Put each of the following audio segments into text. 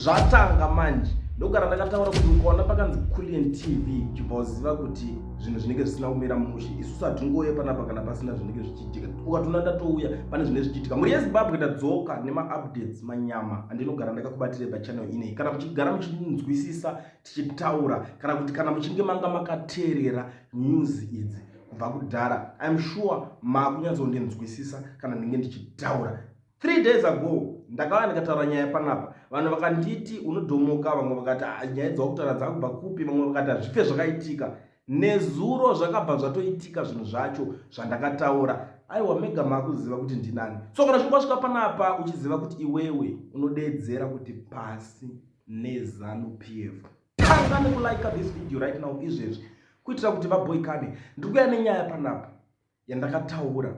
Zvatanga manje ndogara ndakataura kuti ukaona pakanzi Kulian TV chibva uziva kuti zvinhu zvinenge zvisina kumira mushe. Isusu hatingouya panapa kana pasina zvinenge zvichiitika. Ukatona ndatouya pane zvinenge zvichiitika. Muri yeZimbabwe ndadzoka nema-updates manyama andinogara ndakakubatira pachannel ineyi. Kana muchigara muchinzwisisa tichitaura kana kuti kana muchinge manga makateerera news idzi kubva kudhara, I'm sure makunyatsondinzwisisa kana ndinge ndichitaura. 3 days ago ndakava ndikataura nyaya panapa, vanhu vakanditi unodhomoka, vamwe vakati nyaya dzakutaura dzakubva kupi, vamwe vakati hazvife zvakaitika. Nezuro zvakabva zvatoitika zvinhu zvacho zvandakataura. Aiwa, mega makuziva kuti ndinani. So kana zvingosvika panapa uchiziva kuti iwewe unodeedzera kuti pasi neZanu-PF, tanga nekulike this video right now izvezvi kuitira kuti vaboikane. Ndikuya nenyaya panapa yandakataura,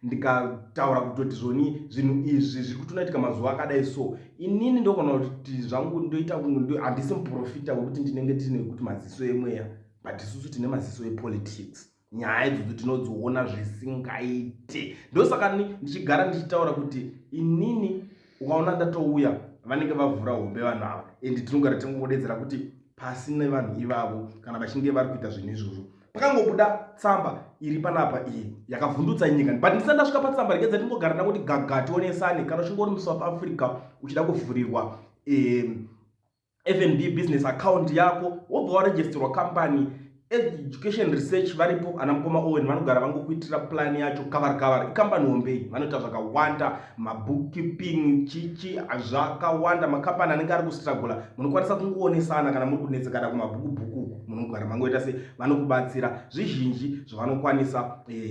ndikataura kutoti zvoni zvinhu izvi zviri kutoitika mazuva akadai so. Inini ndogona kuti zvangu ndoita handisi muprofita wekuti ndinenge tine kuti maziso emweya, but isusu tine maziso epolitics. Nyaya idzodzo tinodziona zvisingaite. Ndosaka ndichigara ndichitaura kuti inini ukaona ndatouya vanenge vavhura hope vanhu ava, ende tinogara tingodedzera kuti pasi nevanhu ivavo kana vachinge vari kuita zvinhu izvozvo. Pakangobuda tsamba iri panapa iyi yakavhundutsa nyika, but ndisati ndasvika patsamba regedza ndingogara ndakuti gaga tionesane. Kana uchingori muSouth Africa uchida kuvhurirwa FNB business account yako, wobva waregisterwa company Education Research varipo, ana mukoma Owen vanogara vangokuitira plan yacho kavari ikambani hombe, vanoita zvakawanda, mabookkeeping chichi zvakawanda, makambani anenge ari kustruggle munokwanisa kungoonесana kana muri kunetsekana kumabhuku munogara mangoita se vanokubatsira zvizhinji zvavanokwanisa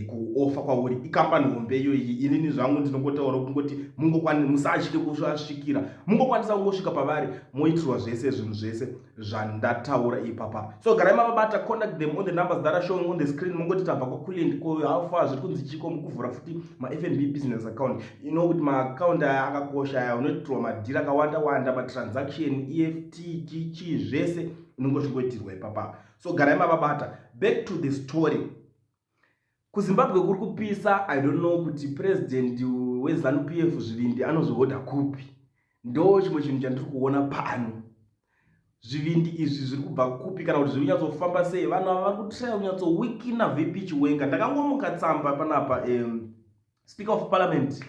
kuofa kwauri. Ikambani hombe iyoyi. Inini zvangu ndinongotaura kungoti musatye kusvikira, mungokwanisa kungosvika pavari moitirwa zvese zvinhu zvese zvandataura ipapa. So garai mavabata, contact them on the numbers that are showing on the screen. Mungoti tabva kwaKulian ko how far zviri kunzi chiko mukuvhura futi ma-FNB business account. You know kuti ma-account aya akakosha aya, unoitirwa madhiri akawanda, ma-transaction, EFT, chichi zvese unongosvingoitirwa ipapa. So garai mavabata. Back to the story. KuZimbabwe kuri kupisa. I don't know kuti president weZanu-PF Zvivindi anozvohoda kupi. Ndo chimwe chinhu chandiri kuona pano. Zvivindi izvi zviri kubva kupi kana kuti zviri kunyatsofamba sei? Vanhu ava vari kutraya kunyatsowikina VP Chiwenga. Ndakangomuka tsamba panapa, Speaker of Parliament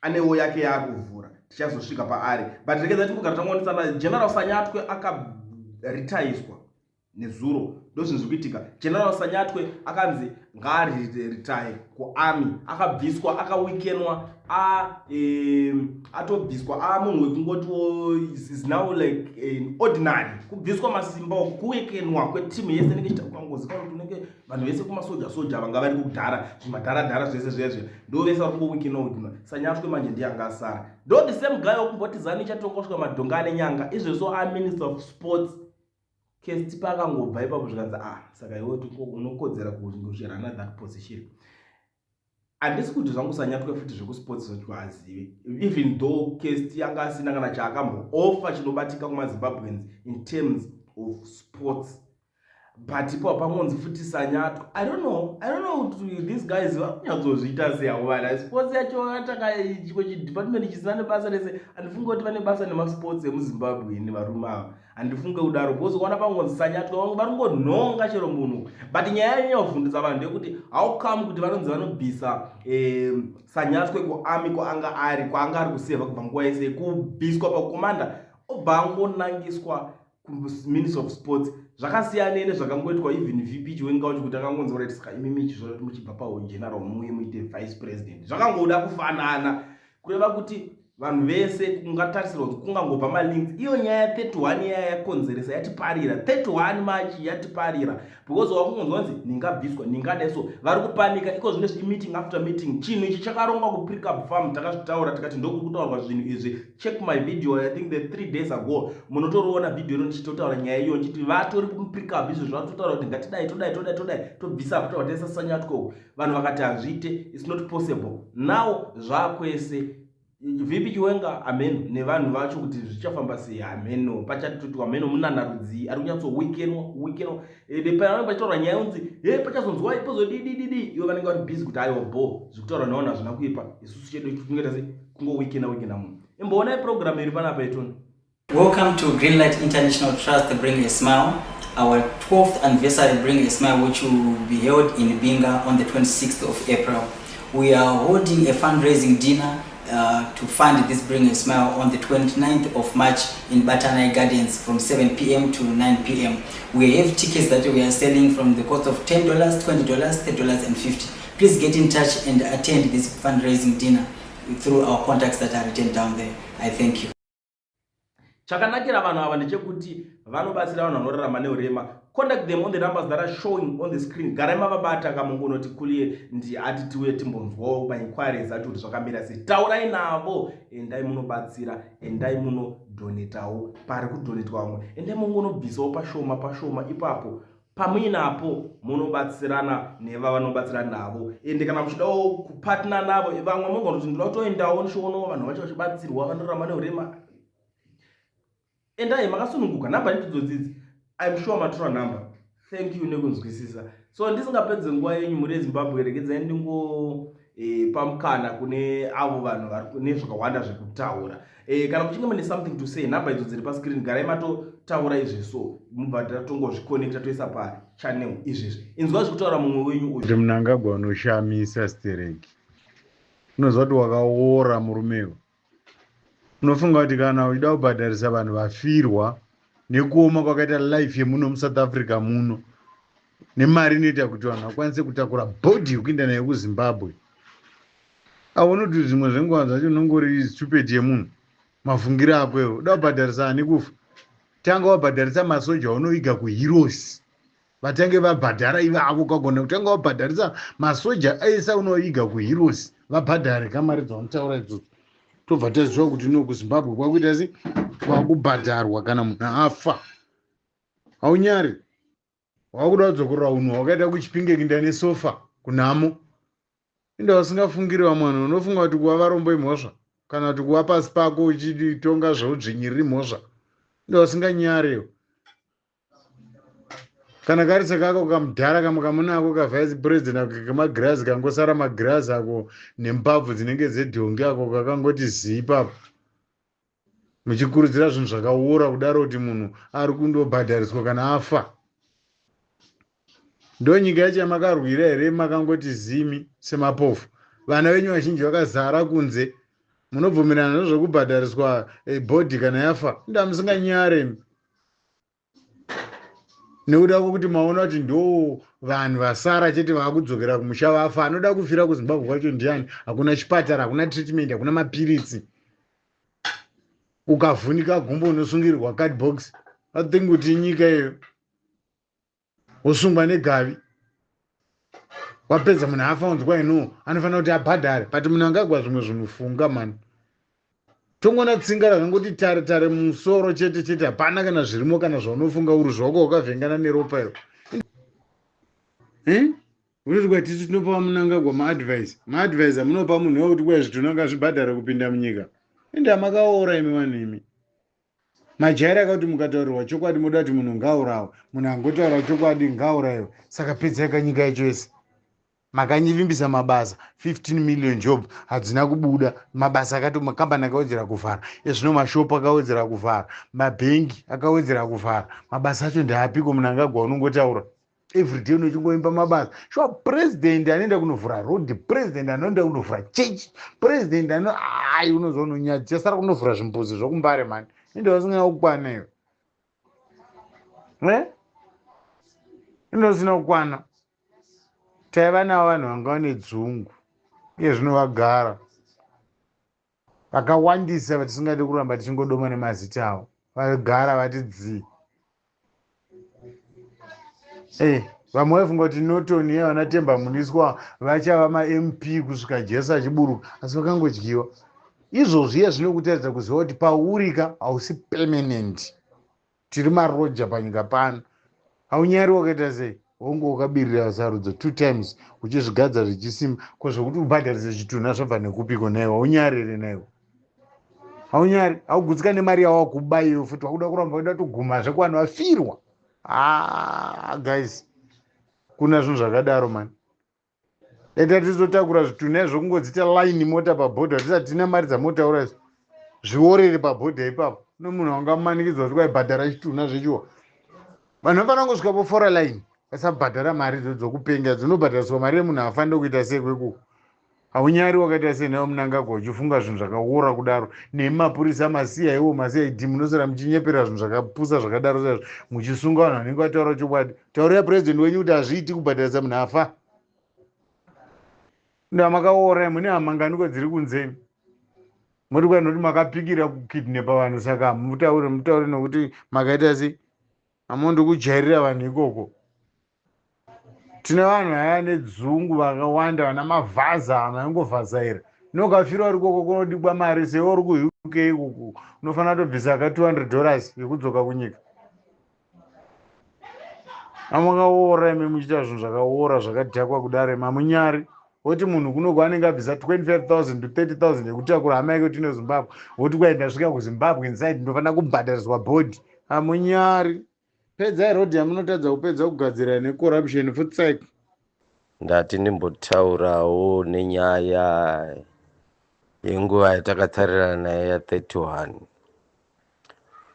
anewo yake yaakuvhura, tichazosvika paari, but regedza tikugara tangoonesana. General Sanyatwe akaritayiswa nezuro, ndozvinhu zviri kuitika. General Sanyatwe akanzi ngaaritaye kuarmy, akabviswa, akawikenwa, atobviswa, munhu wekungotiwo is now like ordinary. Kubviswa masimba, kuwikenwa kwetimu yese inenge ichita kwangozi kana kuti unenge vanhu vese kumasoja vanga vari kudhara, zvimadhara zvese zvezve ndo vese vari kungowikenwa. Sanyatwe manje ndiye anga asara, ndo the same guy wokumboti Zanu ichatongosvika madhonga ane nyanga izvezvo Minister of Sports. Kesti pakangobva ipapo zvikanzi saka iwe unokodzera kushirana that position. Handisi kuti zvangu Sanyatwe futi zvekusports zvacho azive, even though Kesti yanga asina kana chaakambooffer chinobatika kumaZimbabweans in terms of sports, but ipo pangonzi futi Sanyatwe. I don't know these guys vakunyatsozviita seavo vana. Sports yacho ataka chimwe chidepartment chisina nebasa rese. Handifunge kuti vane basa nemasports emuZimbabwe nevarume ava, handifunge kudaro, because ukaona pangonzi Sanyatwe vangu vari kungonhonga chero munhu. But nyaya yenyovhundutsa vanhu ndeyekuti how come kuti vanonzi vanobvisa Sanyatwe kuarmy kwaanga ari kuseva kubva nguva yese, kubviswa pakomanda obva angonangiswa kuMinister of Sports. Zvakasiyana nezvakangoitwa even VP Chiwenga wacho kuti akangonzi oratisika imimi chizvo muchibva pageneral muye muite vice president. Zvakangoda kufanana, kureva kuti vanhu vese kungatarisirwa kuti kungangobva malinks. Iyo nyaya 31 yaya yakonzeresa yatiparira, 31 machi yatiparira, because wakungonzwanzi ningabviswa ningadai. So vari kupanika iko zvine meeting after meeting. Chinhu ichi chakarongwa kupick up farm, takazvitaura tikati ndokuri kutaurwa zvinhu izvi. Check my video, I think the 3 days ago munotoriona video ndichitotaura nyaya iyo, nchiti vatori kupick up izvo zvatotaura kuti ngatidai tobvisa kutaura Sanyatwe. Vanhu vakati hazviite, it's not possible. Now zvakwese VP Chiwenga amen nevanhu vacho kuti zvichafamba sei, ameno pachatoti ameno munanarudzi ari kunyatsowikenwa depanenge pachitaura nyaya unzi pachazonzwa ipozodidididi, ivo vanenge vari busy kuti aiwa bo zvekutaura nawo hazvina kuipa, isusu chedu tingaita sei kungo weekend munhu imboona program iri panapa itoni. Welcome to Greenlight International Trust Bring a Smile, our 12th anniversary Bring a Smile, which will be held in Binga on the 26th of April. We are holding a fundraising dinner to fund this Bring a Smile on the 29th of March in Batanai Gardens from 7 p.m. to 9 p.m. We have tickets that we are selling from the cost of $10, $20, $30 and $50. Please get in touch and attend this fundraising dinner through our contacts that are written down there. I thank you. Chakanakira vanhu ava ndechekuti vanobatsira vanhu vanorarama neurema. Contact them on the numbers that are showing on the screen. Garai mavabata kamungonoti kuliye ndi ati tiuye timbonzwawo mainquiries ati kuti zvakamira sei. Taurai navo, endai munobatsira, endai munodonetawo pari kudonetwa vamwe, endai mungonobvisawo pashoma ipapo. Pamuinapo munobatsirana nevanobatsirana navo. Ende kana muchidawo kupatna navo vamwe mungonoti ndoda kutoendawo ndishoonawo vanhu vacho vachibatsirwa vanorarama neurema. Endai makasununguka, namba ndidzodzi. I'm sure matora number. Thank you nekunzwisisa. So ndisingapedze nguva yenyu muri Zimbabwe, regedzai ndingo pamukana kune avo vanhu vari kune zvakawanda zvekutaura. Kana muchinge mune something to say, namba idzo dziri pascreen, garai matotaura izvezvo mubva tatongozviconnecta toisa pachannel izvezvi. Inzwa zvekutaura mumwe wenyu uyu. Kuti Mnangagwa unoshamisa stereki. Unozwa kuti wakaora murumewo. Unofunga kuti kana uchida kubhadharisa vanhu vafirwa nekuoma kwakaita life yemuno muSouth Africa muno nemari inoita kuti vanhu vakwanise kutakura bhodhi kuenda nayo kuZimbabwe. Aona kuti zvimwe zvenguva zvacho unongori stupid yemunhu. Mafungiro ako iwo. Uda kubhadharisa ani kufa? Tanga wabhadharisa masoja unoiga kuHeroes. Vatange vabhadhara ivavo kagona kutanga wabhadharisa masoja aisa unoiga kuHeroes. Vabhadhare kamari dzavanotaura idzodzo. Tobva taziva kuti no kuZimbabwe kwakuita sei kwakubhadharwa kana munhu afa. Haunyari wakuda kudzokorera unhu wakaita kuchipinge kinda nesofa kunhamo. Inda usingafungiri vamwana unofunga kuti kuva varombo imhosva kana kuti kuva pasi pako uchitonga zvaudzvinyiriri mhosva. Inda usinganyariwo. Kana karisa kako kamudhara kamukamunako kavice president kamagirazi kangosara magirazi ako nembabvu dzinenge dzedhongi ako kakangoti zii ipapo. Muchikurudzira zvinhu zvakaora kudaro kuti munhu ari kundobhadhariswa kana afa. Ndo nyika yacho yamakarwira here makangoti zimi semapofu. Vana venyu vazhinji vakazara kunze. Munobvumirana nezvekubhadhariswa bhodhi kana yafa. Inda musinganyare. Nekuda kwokuti maona kuti ndo vanhu vasara chete vakudzokera kumusha vafa. Anoda kufira kuZimbabwe kwacho ndiani? Hakuna chipatara, hakuna treatment, hakuna mapiritsi. Ukavhunika gumbo unosungirirwa cardbox. Athingi kuti nyika iyo wosungwa negavi. Wapedza munhu afa unzwa ino anofanira kuti abhadhare. But munhu angagwa zvimwe zvinufunga mani. Tongona tsinga rakangoti tare musoro chete hapana kana zvirimo kana zvaunofunga uri zvako wakavhengana neropa iro. Unoti kwa tisu tinopa Mnangagwa maadvice. Maadvice amunopa munhu wekuti kwa zvithu ngazvibhadhare kupinda munyika. Enda makaora imi vanhu imi. Majairi akati mukataurirwa chokwadi moda kuti munhu ngaurawo. Munhu angotaura chokwadi ngaurayo. Saka pedzai kanyika yacho yese. Makanyivimbisa mabasa 15 million job hadzina kubuda. Mabasa akati makambani akawedzera kuvhara. Ezvino mashopu akawedzera kuvhara. Mabhengi akawedzera kuvhara. Mabasa acho ndaapiko Mnangagwa unongotaura? Everyday unochingoimba mabasa. Sure, president anoenda kunovhura road, president anoenda kunovhura church, president unozwa unonyadzisa sara kunovhura zvimbuzi zvokumbare mani. Ende vasina kukwana iwe. Ende vasina kukwana. Taiva navo vanhu vanga vane dzungu. Iye zvino vagara. Vakawandisa vatisingade kuramba tichingodoma nemazita avo. Vagara vati dzii. Vamwe vaifunga kuti Norton yevana Temba Muniswa vachava ma-MP kusvika Jesu achiburuka. Asi vakangodyiwa. Izvozvi iye zvinokutaridza kuziva kuti paurika hausi permanent. Tiri maroja panyika pano. Haunyari wakaita sei? Wongo wakabirira sarudzo 2 times uchizvigadza zvichisimba. Kozvokuti ubhadharise chitunha zvabva nekupiko naiwo. Haunyari here naiwo? Haunyari? Haugutsika nemari yawo kubayiwa futi wakuda kuramba uda toguma zvekwanhu vafirwa. Guys. Kuna zvinhu zvakadaro man. Eta tizotakura zvitunha izvo kungodzita line mota pabhodha tisati tina mari dzamotaura izvo zviorere pabhodha ipapo nomunhu wangamanikidzwa kuti kwaibhadhara chitunha zvechiwa. Vanhu vanofanira kungosvika pofora line vasabhadhara mari dzo dzokupenya dzinobhadhariswa mari yemunhu afanira kuita sei kwekuko. Haunyari wakaita sei nawo munangagwa uchifunga zvinhu zvakaora kudaro nemapurisa masiya iwo masiya idhi munosara muchinyepera zvinhu zvakapusa zvakadaro saizvo muchisunga vanhu vanenge vataura chokwadi. Taurira purezidendi wenyu kuti hazviiti kubhadharisa munhu afa. Nda makaora mune hamanganiko dziri kunzeni. Muri kwani kuti makapikira kukidnepa vanhu saka mutaure nokuti makaita sei hamondi kujairira vanhu ikoko. Tina vanhu vaya nedzungu vakawanda vana mavhaza vanongovhazaira nokafira uri koko kunodikwa mari sewo uri kuUK ikoko unofanira kutobvisa ka $200 yekudzoka kunyika. Amakaora imi muchiita zvinhu zvakaora zvakadhakwa kudare mamunyari woti munhu kunoko anenge abvisa 25,000 to 30,000 yekutakura hama yake tino Zimbabwe woti kwai ndasvika kuZimbabwe inside ndofanira kubhadhariswa bhodhi. Amunyari pedzai rodhi yamunotadza kupedza kugadzira necorruption futi cycle. Ndati ndimbotaurawo nenyaya yenguva yatakatarira naye ya 31.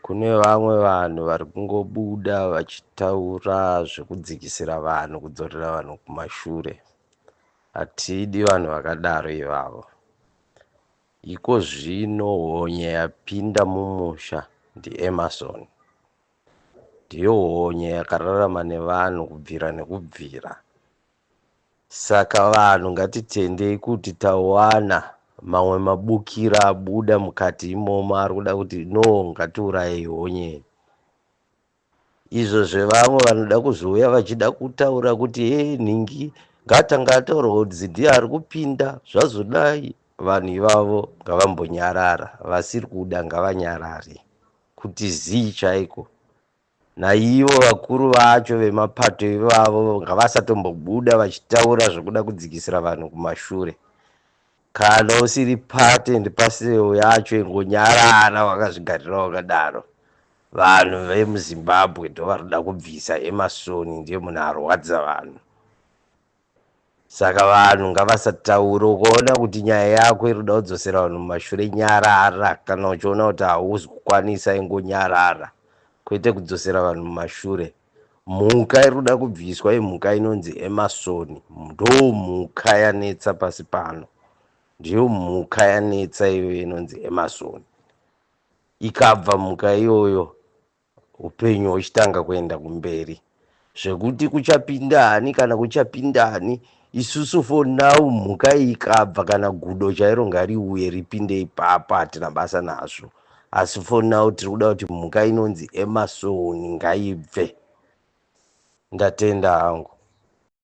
Kune vamwe vanhu vari kungobuda vachitaura zvekudzikisira vanhu kudzorera vanhu kumashure. Hatidi vanhu vakadaro ivavo. Iko zvino honye yapinda mumusha ndiEmmerson. Ndiyo honye yakararama nevanhu kubvira nekubvira. Saka vanhu ngatitendei kuti tawana mamwe mabukira abuda mukati imomo ari kuda kuti no ngatiuraye honye. Izvo zvevamwe vanoda kuzouya vachida kutaura kuti nhingi ngatangataura kuti ndiye ari kupinda zvazodai. Vanhu ivavo ngavambonyarara, vasiri kuda ngavanyarare kuti zii chaiko. Naivo vakuru vacho vemapato ivavo ngavasatombobuda vachitaura zvekuda kudzikisira vanhu kumashure. Kana usiri part and parcel yacho ingonyarara wakazvigarira wakadaro. Vanhu vemuZimbabwe ndo varikuda kubvisa Emmerson ndiye munhu arwadza vanhu. Saka vanhu ngavasataura ukaona kuti nyaya yako irikuda kudzosera vanhu mumashure nyarara. Kana uchiona kuti hauzi kukwanisa ingonyarara kwete kudzosera vanhu mumashure. Mhuka irikuda kubviswa imhuka inonzi Emmerson. Ndo mhuka yanetsa pasi pano. Ndiyo mhuka yanetsa iyo inonzi Emmerson. Ikabva mhuka iyoyo upenyu huchitanga kuenda kumberi. Zvekuti kuchapindani kana kuchapindani isusu for now mhuka ikabva kana gudo chairo ngariuye ripinde ipapo hatina basa nazvo. Asi for now tiri kuda kuti mhuka inonzi Emmerson ngaibve. Ndatenda hangu.